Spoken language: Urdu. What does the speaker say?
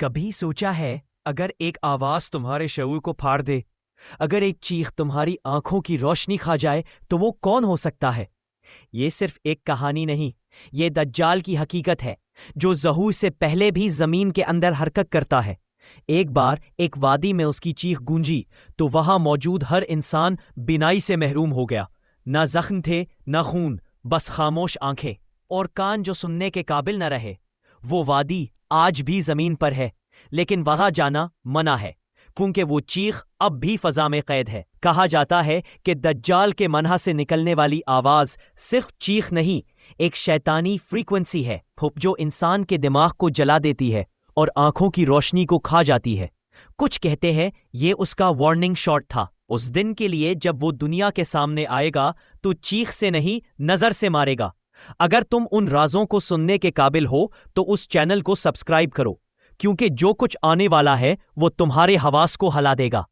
کبھی سوچا ہے اگر ایک آواز تمہارے شعور کو پھاڑ دے، اگر ایک چیخ تمہاری آنکھوں کی روشنی کھا جائے تو وہ کون ہو سکتا ہے؟ یہ صرف ایک کہانی نہیں، یہ دجال کی حقیقت ہے جو ظہور سے پہلے بھی زمین کے اندر حرکت کرتا ہے۔ ایک بار ایک وادی میں اس کی چیخ گونجی تو وہاں موجود ہر انسان بینائی سے محروم ہو گیا۔ نہ زخم تھے، نہ خون، بس خاموش آنکھیں اور کان جو سننے کے قابل نہ رہے۔ وہ وادی آج بھی زمین پر ہے، لیکن وہاں جانا منع ہے کیونکہ وہ چیخ اب بھی فضا میں قید ہے۔ کہا جاتا ہے کہ دجال کے منہا سے نکلنے والی آواز صرف چیخ نہیں، ایک شیطانی فریکوینسی ہے جو انسان کے دماغ کو جلا دیتی ہے اور آنکھوں کی روشنی کو کھا جاتی ہے۔ کچھ کہتے ہیں یہ اس کا وارننگ شاٹ تھا، اس دن کے لیے جب وہ دنیا کے سامنے آئے گا تو چیخ سے نہیں، نظر سے مارے گا۔ اگر تم ان رازوں کو سننے کے قابل ہو تو اس چینل کو سبسکرائب کرو، کیونکہ جو کچھ آنے والا ہے وہ تمہارے حواس کو ہلا دے گا۔